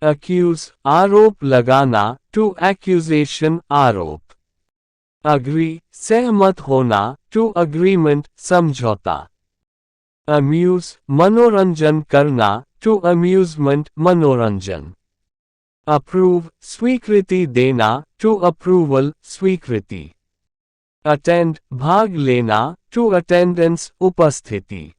accuse आरोप लगाना, to accusation आरोप। agree सहमत होना, to agreement समझौता। amuse मनोरंजन करना, to amusement मनोरंजन। approve स्वीकृति देना, to approval स्वीकृति। attend भाग लेना, to attendance उपस्थिति।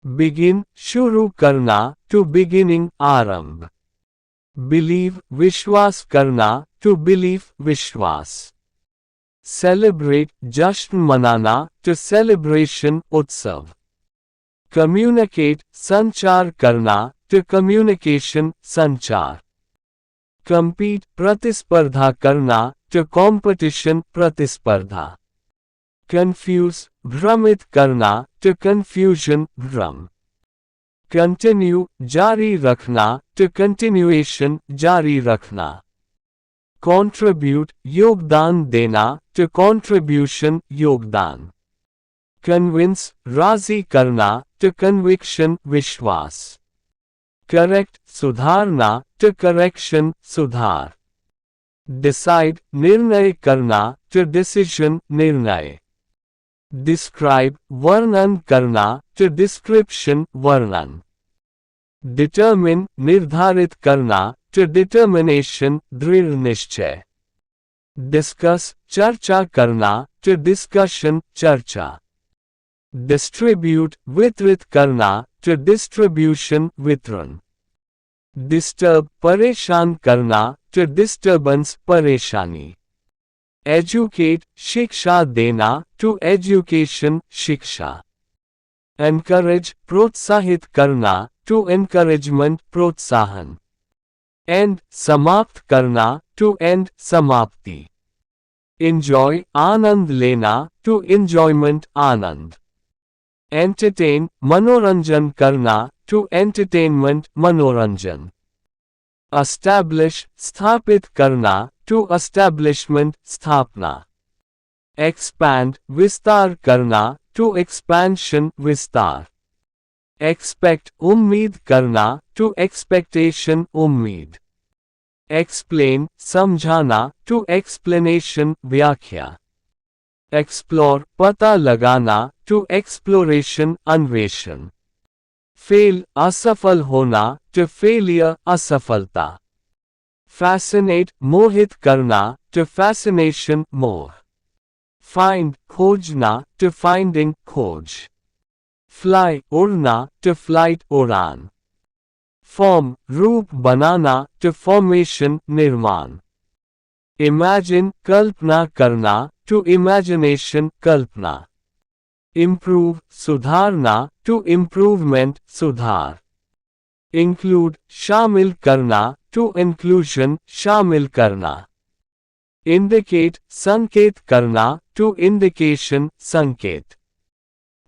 begin शुरू करना, to beginning आरंभ। believe विश्वास करना, to belief विश्वास। celebrate जश्न मनाना, to celebration उत्सव। communicate संचार करना, to communication संचार। compete प्रतिस्पर्धा करना, to competition प्रतिस्पर्धा। confuse भ्रमित करना, to confusion भ्रम। continue जारी रखना, to continuation जारी रखना। contribute योगदान देना, to contribution योगदान। convince राजी करना, to conviction विश्वास। correct सुधारना, to correction सुधार। decide निर्णय करना, to decision निर्णय। describe वर्णन करना, to description वर्णन। determine निर्धारित करना, to determination दृढ़ निश्चय। discuss चर्चा करना, to discussion चर्चा। distribute वितरित करना, to distribution वितरण। disturb परेशान करना, to disturbance परेशानी। educate शिक्षा देना, to education शिक्षा। encourage प्रोत्साहित करना, to encouragement प्रोत्साहन। end समाप्त करना, to end समाप्ति। enjoy आनंद लेना, to enjoyment आनंद। entertain मनोरंजन करना, to entertainment मनोरंजन। establish स्थापित करना, to establishment स्थापना। expand विस्तार करना, to expansion विस्तार। expect उम्मीद करना, to expectation उम्मीद। explain समझाना, to explanation व्याख्या। explore पता लगाना, to exploration अन्वेषण। fail असफल होना, to failure असफलता। fascinate मोहित करना, to fascination मोह। find खोजना, to finding खोज। fly उड़ना, to flight उड़ान। form रूप बनाना, to formation निर्माण। imagine कल्पना करना, to imagination कल्पना। improve सुधारना, to improvement सुधार। include शामिल करना, to inclusion शामिल करना। indicate संकेत करना, to indication संकेत।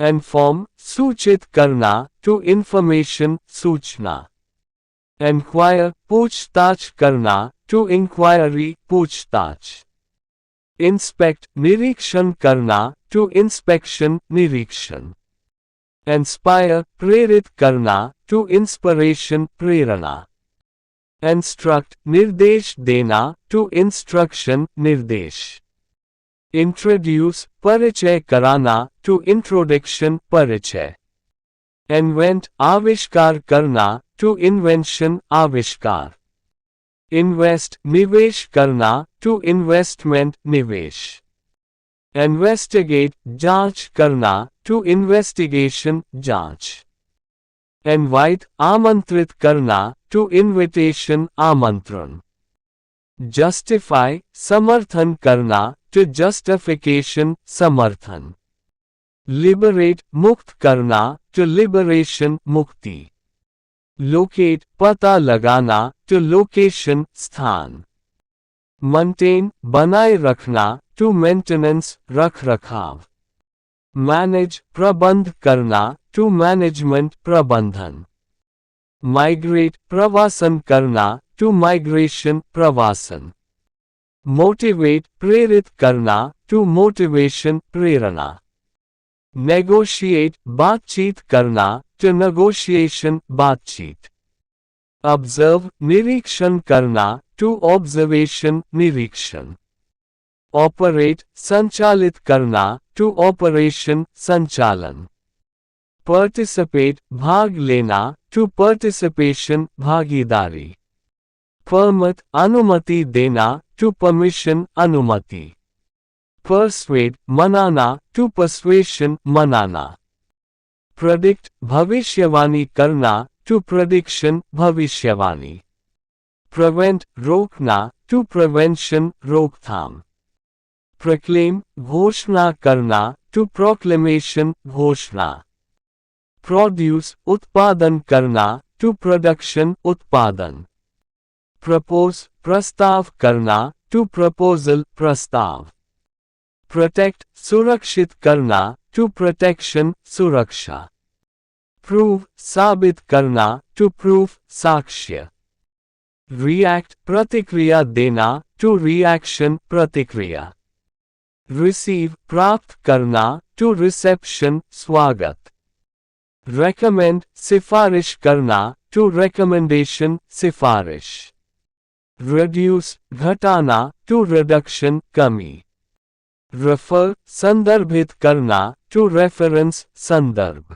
inform सूचित करना, to information सूचना। enquire पूछताछ करना, to inquiry पूछताछ। inspect निरीक्षण करना, to inspection निरीक्षण। inspire प्रेरित करना, to inspiration प्रेरणा। instruct निर्देश देना, to instruction निर्देश। introduce परिचय कराना, to introduction परिचय। invent आविष्कार करना, to invention आविष्कार। invest निवेश करना, to investment निवेश। investigate जांच करना, to investigation जांच। invite आमंत्रित करना, to invitation आमंत्रण। justify समर्थन करना, to justification समर्थन। liberate मुक्त करना, to liberation मुक्ति। locate पता लगाना, to location स्थान। maintain बनाए रखना, to maintenance रख रखाव। manage प्रबंध करना, to management प्रबंधन। migrate प्रवासन करना, to migration प्रवासन। motivate प्रेरित करना, to motivation प्रेरणा। negotiate बातचीत करना, to negotiation बातचीत। ऑब्जर्व निरीक्षण करना, टू ऑब्जर्वेशन निरीक्षण। ऑपरेट संचालित करना, टू ऑपरेशन संचालन। पार्टिसिपेट भाग लेना, टू पार्टिसिपेशन भागीदारी। परमिट अनुमति देना, टू परमिशन अनुमति। परसुएड मनाना, टू परसुएशन मनाना। प्रेडिक्ट भविष्यवाणी करना, टू प्रेडिक्शन भविष्यवाणी। प्रिवेंट रोकना, टू प्रिवेंशन रोकथाम। प्रोक्लेम घोषणा करना, टू प्रोक्लेमेशन घोषणा। प्रोड्यूस उत्पादन करना, टू प्रोडक्शन उत्पादन। प्रपोज प्रस्ताव करना, टू प्रपोजल प्रस्ताव। प्रोटेक्ट सुरक्षित करना, टू प्रोटेक्शन सुरक्षा। प्रूव साबित करना, टू प्रूफ साक्ष्य। रिएक्ट प्रतिक्रिया देना, टू रिएक्शन प्रतिक्रिया। रिसीव प्राप्त करना, टू रिसेप्शन स्वागत। रेकमेंड सिफारिश करना, टू रिकमेंडेशन सिफारिश। रिड्यूस घटाना, टू रिडक्शन कमी। रेफर संदर्भित करना, टू रेफरेंस संदर्भ।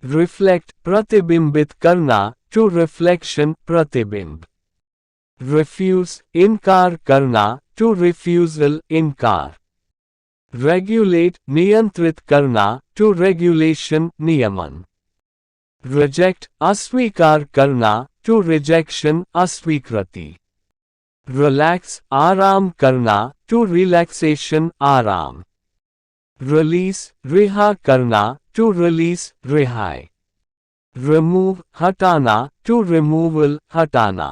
रिफ्लेक्ट प्रतिबिंबित करना, टू रिफ्लेक्शन प्रतिबिंब। रिफ्यूज इनकार करना, टू रिफ्यूजल इनकार। रेगुलेट नियंत्रित करना, टू रेगुलेशन नियमन। रिजेक्ट अस्वीकार करना, टू रिजेक्शन अस्वीकृति। रिलैक्स आराम करना, टू रिलैक्सेशन आराम। रिलीज रिहा करना, टू रिलीज रिहाई। रिमूव हटाना, टू रिमूवल हटाना।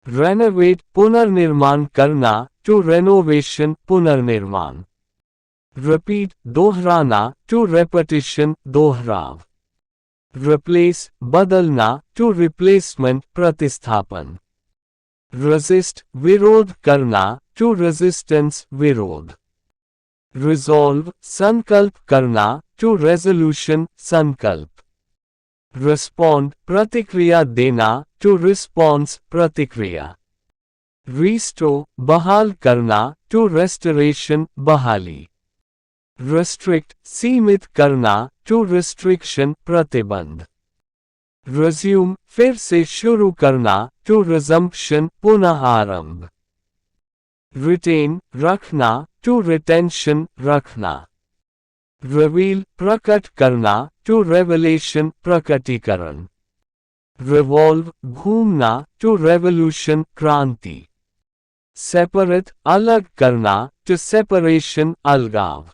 रेनोवेट पुनर्निर्माण करना, टू रेनोवेशन पुनर्निर्माण। रिपीट दोहराना, टू रेपिटिशन दोहराव। रिप्लेस बदलना, टू रिप्लेसमेंट प्रतिस्थापन। रेजिस्ट विरोध करना, टू रेजिस्टेंस विरोध। रिजॉल्व संकल्प करना, टू रेजोल्यूशन संकल्प। रिस्पॉन्ड प्रतिक्रिया देना, टू रिस्पॉन्स प्रतिक्रिया। रिस्टोर बहाल करना, टू रेस्टोरेशन बहाली। रिस्ट्रिक्ट सीमित करना, टू रिस्ट्रिक्शन प्रतिबंध। रिज्यूम फिर से शुरू करना, टू रिजम्पशन पुनः आरंभ। रिटेन रखना, टू रिटेंशन रखना। रिवील प्रकट करना, टू रेवलेशन प्रकटीकरण। रिवॉल्व घूमना, टू रेवोल्यूशन क्रांति। सेपरेट अलग करना, टू सेपरेशन अलगाव।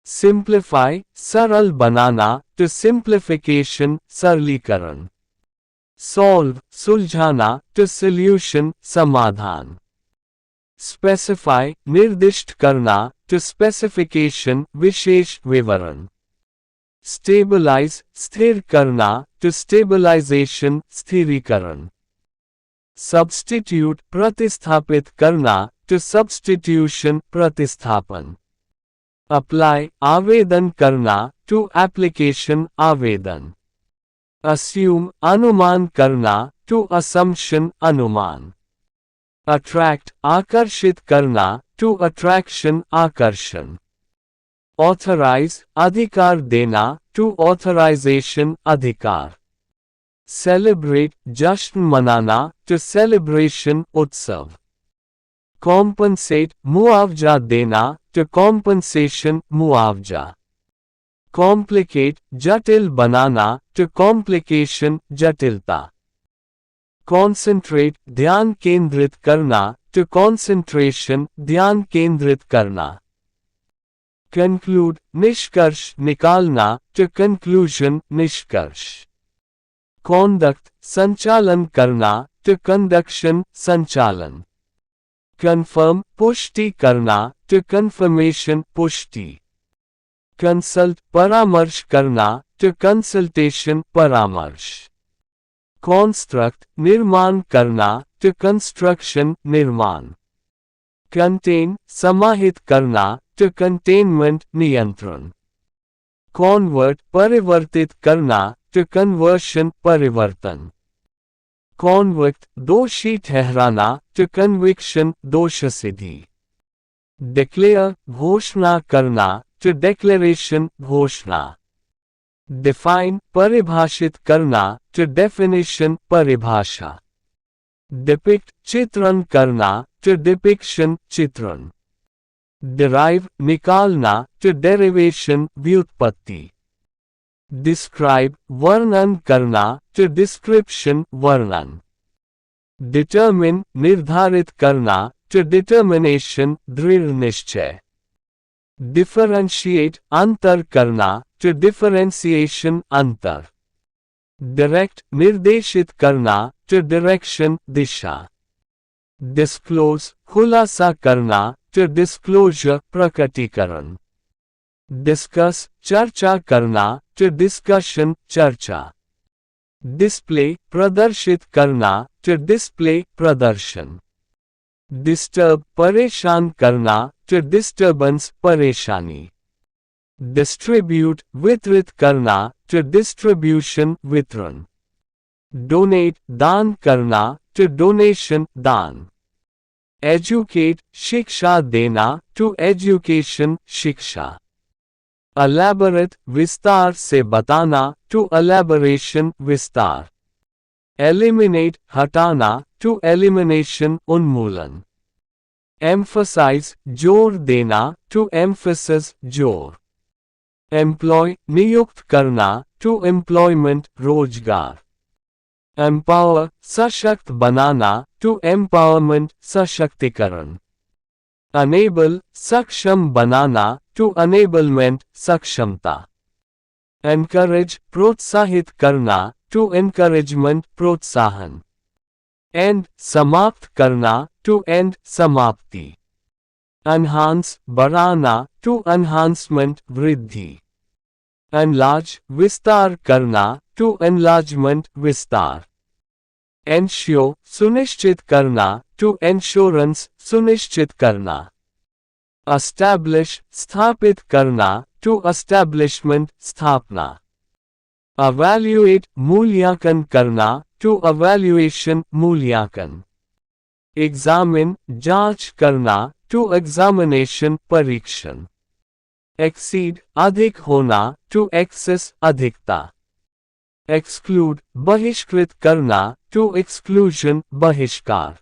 सिंप्लीफाई सरल बनाना, टू सिंप्लीफिकेशन सरलीकरण। सॉल्व सुलझाना, टू सॉल्यूशन समाधान। स्पेसिफाई निर्दिष्ट करना, टू स्पेसिफिकेशन विशेष विवरण। स्टेबलाइज स्थिर करना, टू स्टेबलाइजेशन स्थिरीकरण। सब्स्टिट्यूट प्रतिस्थापित करना, टू सब्स्टिट्यूशन प्रतिस्थापन। अप्लाई आवेदन करना, टू एप्लीकेशन आवेदन। अस्यूम अनुमान करना, टू असम्पशन अनुमान। अट्रैक्ट आकर्षित करना, टू अट्रैक्शन आकर्षण। ऑथराइज अधिकार देना, टू ऑथराइजेशन अधिकार। सेलिब्रेट जश्न मनाना, टू सेलिब्रेशन उत्सव। कॉम्पनसेट मुआवजा देना, टू कॉम्पनसेशन मुआवजा। कॉम्प्लिकेट जटिल बनाना, टू कॉम्प्लिकेशन जटिलता। कॉन्सेंट्रेट ध्यान केंद्रित करना, टू कॉन्सेंट्रेशन ध्यान केंद्रित करना। कंक्लूड निष्कर्ष निकालना, टू कंक्लूजन निष्कर्ष। कॉन्डक्ट संचालन करना, टू कंडक्शन संचालन। कंफर्म पुष्टि करना, टू कंफर्मेशन पुष्टि। कंसल्ट परामर्श करना, टू कंसल्टेशन परामर्श। कॉन्स्ट्रक्ट निर्माण करना, टू कंस्ट्रक्शन निर्माण। कंटेन समाहित करना, टू कंटेनमेंट नियंत्रण। कॉन्वर्ट परिवर्तित करना, टू कन्वर्शन परिवर्तन। convict दोषी ठहराना, to conviction दोष सिद्धि। declare घोषणा करना, to declaration घोषणा। define परिभाषित करना, to definition परिभाषा। depict चित्रण करना, to depiction चित्रण। derive निकालना, to derivation व्युत्पत्ति। describe वर्णन करना, to description वर्णन। determine निर्धारित करना, to determination दृढ़ निश्चय। differentiate अंतर करना, to differentiation अंतर। direct निर्देशित करना, to direction दिशा। disclose खुलासा करना, to disclosure प्रकटीकरण। discuss चर्चा करना, to discussion चर्चा। display प्रदर्शित करना, to display प्रदर्शन। disturb परेशान करना, to disturbance परेशानी। distribute वितरित करना, to distribution वितरण। donate दान करना, to donation दान। educate शिक्षा देना, to education शिक्षा। elaborate विस्तार से बताना, to elaboration विस्तार। eliminate हटाना, to elimination उन्मूलन। emphasize जोर देना, to emphasis जोर। employ नियुक्त करना, to employment रोजगार। empower सशक्त बनाना, to empowerment सशक्तिकरण। enable सक्षम बनाना, to enablement सक्षमता। encourage प्रोत्साहित करना, to encouragement प्रोत्साहन। end समाप्त करना, to end समाप्ति। enhance बढ़ाना, to enhancement वृद्धि। enlarge विस्तार करना, to enlargement विस्तार। ensure सुनिश्चित करना, to insurance सुनिश्चित करना। establish स्थापित करना, to establishment स्थापना। evaluate मूल्यांकन करना, to evaluation मूल्यांकन। examine जांच करना, to examination परीक्षण। exceed अधिक होना, to excess अधिकता। exclude बहिष्कृत करना, to exclusion बहिष्कार।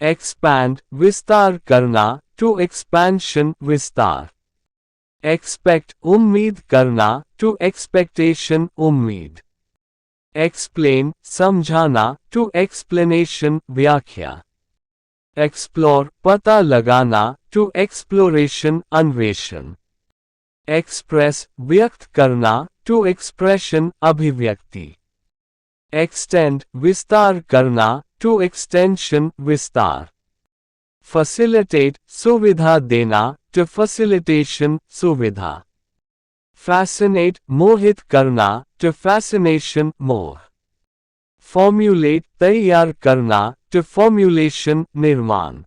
expand विस्तार करना, to expansion विस्तार। expect उम्मीद करना, to expectation उम्मीद। explain समझाना, to explanation व्याख्या। explore पता लगाना, to exploration अन्वेषण। express व्यक्त करना, to expression अभिव्यक्ति। extend विस्तार करना, to extension विस्तार। facilitate सुविधा देना, to facilitation सुविधा। fascinate मोहित करना, to fascination मोह। formulate तैयार करना, to formulation निर्माण।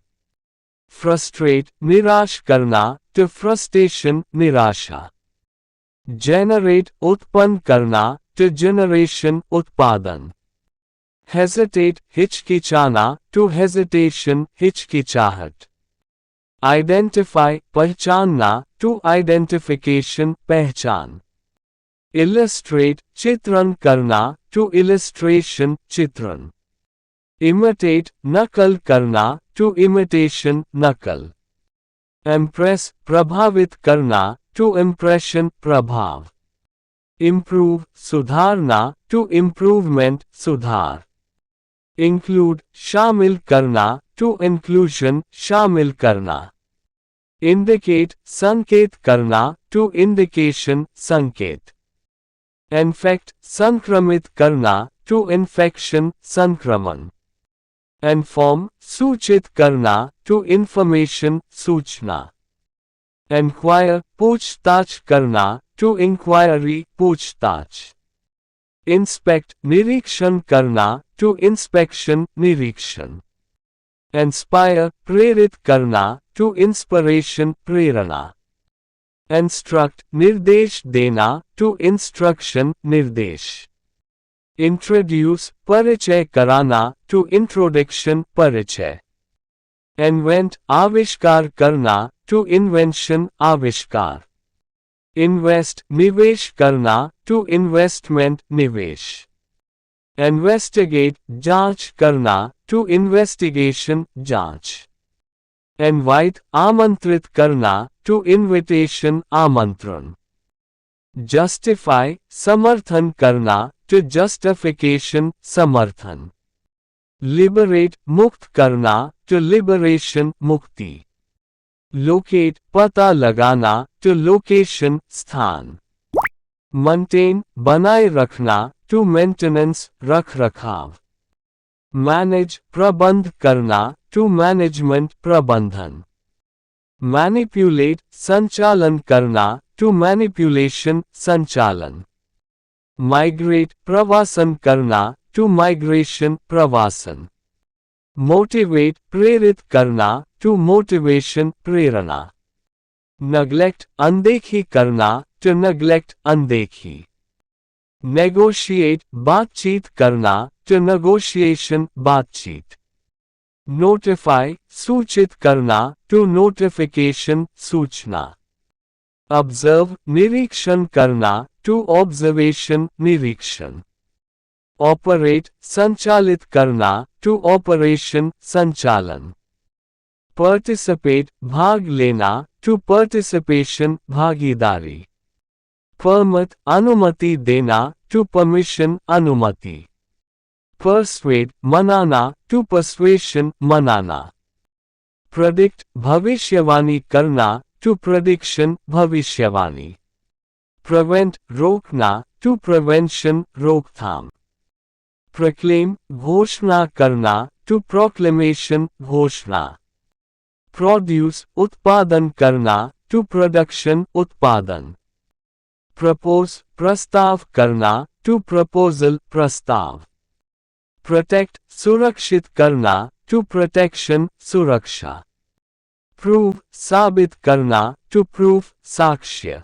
frustrate निराश करना, to frustration निराशा। generate उत्पन्न करना, to generation उत्पादन। hesitate हिचकिचाना, to hesitation हिचकिचाहट। identify पहचानना, to identification पहचान। illustrate चित्रण करना, to illustration चित्रण। imitate नकल करना, to imitation नकल। impress प्रभावित करना, to impression प्रभाव। improve सुधारना, to improvement सुधार। include शामिल करना, to inclusion शामिल करना। indicate संकेत करना, to indication संकेत। infect संक्रमित करना, to infection संक्रमण। inform सूचित करना, to information सूचना। enquire पूछताछ करना, to inquiry पूछताछ। inspect निरीक्षण करना, to inspection निरीक्षण। inspire प्रेरित करना, to inspiration प्रेरणा। instruct निर्देश देना, to instruction निर्देश। इंट्रोड्यूस परिचय कराना, टू इंट्रोडक्शन परिचय। इन्वेंट आविष्कार करना, टू इन्वेंशन आविष्कार। इन्वेस्ट निवेश करना, टू इन्वेस्टमेंट निवेश। इन्वेस्टिगेट जांच करना, टू इन्वेस्टिगेशन जांच। इनवाइट आमंत्रित करना, टू इनविटेशन आमंत्रण। जस्टिफाई समर्थन करना, टू जस्टिफिकेशन समर्थन। लिबरेट मुक्त करना, टू लिबरेशन मुक्ति। लोकेट पता लगाना, टू लोकेशन स्थान। मेंटेन बनाए रखना, टू मेंटेनेंस रख रखाव। मैनेज प्रबंध करना, टू मैनेजमेंट प्रबंधन। मैनिपुलेट संचालन करना, टू मैनिपुलेशन संचालन। माइग्रेट प्रवासन करना, टू माइग्रेशन प्रवासन। मोटिवेट प्रेरित करना, टू मोटिवेशन प्रेरणा। नेग्लेक्ट अनदेखी करना, टू नेग्लेक्ट अनदेखी। नेगोशिएट बातचीत करना, टू नेगोशिएशन बातचीत। नोटिफाई सूचित करना, टू नोटिफिकेशन सूचना। ऑब्जर्व निरीक्षण करना, टू ऑब्जर्वेशन निरीक्षण। ऑपरेट संचालित करना, टू ऑपरेशन संचालन। पार्टिसिपेट भाग लेना, टू पार्टिसिपेशन भागीदारी। परमिट अनुमति देना, टू परमिशन अनुमति। परसुएड मनाना, टू परसुएशन मनाना। प्रेडिक्ट भविष्यवाणी करना, टू प्रेडिक्शन भविष्यवाणी। प्रिवेंट रोकना, टू प्रिवेंशन रोकथाम। प्रोक्लेम घोषणा करना, टू प्रोक्लेमेशन घोषणा। प्रोड्यूस उत्पादन करना, टू प्रोडक्शन उत्पादन। प्रपोज प्रस्ताव करना, टू प्रपोजल प्रस्ताव। प्रोटेक्ट सुरक्षित करना, टू प्रोटेक्शन सुरक्षा। प्रूव साबित करना, टू प्रूफ साक्ष्य।